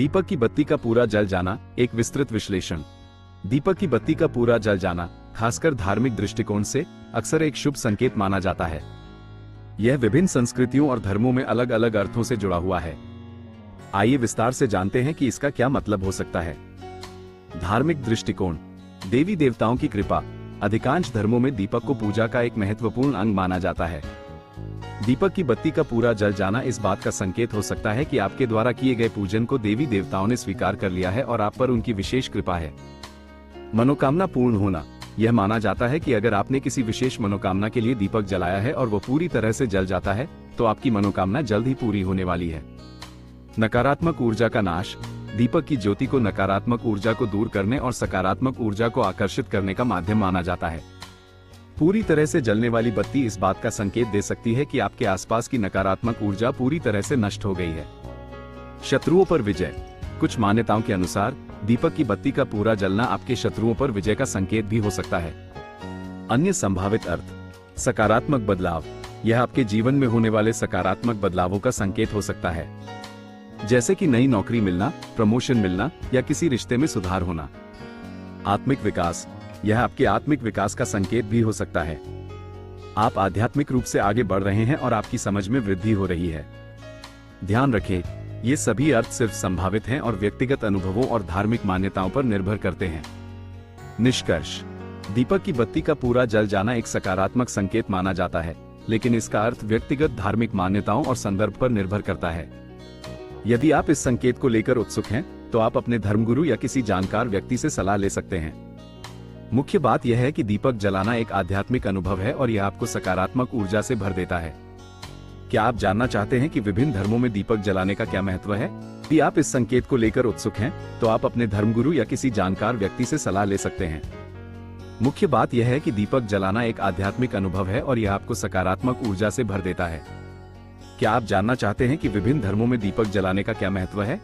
दीपक की बत्ती का पूरा जल जाना, एक विस्तृत विश्लेषण। दीपक की बत्ती का पूरा जल जाना, खासकर धार्मिक दृष्टिकोण से, अक्सर एक शुभ संकेत माना जाता है। यह विभिन्न संस्कृतियों और धर्मों में अलग अलग अर्थों से जुड़ा हुआ है। आइए विस्तार से जानते हैं कि इसका क्या मतलब हो सकता है। धार्मिक दृष्टिकोण। देवी देवताओं की कृपा। अधिकांश धर्मों में दीपक को पूजा का एक महत्वपूर्ण अंग माना जाता है। दीपक की बत्ती का पूरा जल जाना इस बात का संकेत हो सकता है कि आपके द्वारा किए गए पूजन को देवी देवताओं ने स्वीकार कर लिया है और आप पर उनकी विशेष कृपा है। मनोकामना पूर्ण होना। यह माना जाता है कि अगर आपने किसी विशेष मनोकामना के लिए दीपक जलाया है और वो पूरी तरह से जल जाता है, तो आपकी मनोकामना जल्द ही पूरी होने वाली है। नकारात्मक ऊर्जा का नाश। दीपक की ज्योति को नकारात्मक ऊर्जा को दूर करने और सकारात्मक ऊर्जा को आकर्षित करने का माध्यम माना जाता है। पूरी तरह से जलने वाली बत्ती इस बात का संकेत दे सकती है कि आपके आसपास की नकारात्मक ऊर्जा पूरी तरह से नष्ट हो गई है। शत्रुओं पर विजय। कुछ मान्यताओं के अनुसार दीपक की बत्ती का पूरा जलना आपके शत्रुओं पर विजय का संकेत भी हो सकता है। अन्य संभावित अर्थ। सकारात्मक बदलाव। यह आपके जीवन में होने वाले सकारात्मक बदलावों का संकेत हो सकता है, जैसे कि नई नौकरी मिलना, प्रमोशन मिलना या किसी रिश्ते में सुधार होना। आत्मिक विकास। यह आपके आत्मिक विकास का संकेत भी हो सकता है। आप आध्यात्मिक रूप से आगे बढ़ रहे हैं और आपकी समझ में वृद्धि हो रही है। ध्यान रखें, ये सभी अर्थ सिर्फ संभावित हैं और व्यक्तिगत अनुभवों और धार्मिक मान्यताओं पर निर्भर करते हैं। निष्कर्ष। दीपक की बत्ती का पूरा जल जाना एक सकारात्मक संकेत माना जाता है, लेकिन इसका अर्थ व्यक्तिगत धार्मिक मान्यताओं और संदर्भ पर निर्भर करता है। यदि आप इस संकेत को लेकर उत्सुक हैं, तो आप अपने धर्मगुरु या किसी जानकार व्यक्ति से सलाह ले सकते हैं। मुख्य बात यह है कि दीपक जलाना एक आध्यात्मिक अनुभव है और यह आपको सकारात्मक ऊर्जा से भर देता है। क्या आप जानना चाहते हैं कि विभिन्न धर्मों में दीपक जलाने का क्या महत्व है? यदि आप इस संकेत को लेकर उत्सुक हैं, तो आप अपने धर्मगुरु या किसी जानकार व्यक्ति से सलाह ले सकते हैं। मुख्य बात यह है कि दीपक जलाना एक आध्यात्मिक अनुभव है और यह आपको सकारात्मक ऊर्जा से भर देता है। क्या आप जानना चाहते हैं कि विभिन्न धर्मों में दीपक जलाने का क्या महत्व है?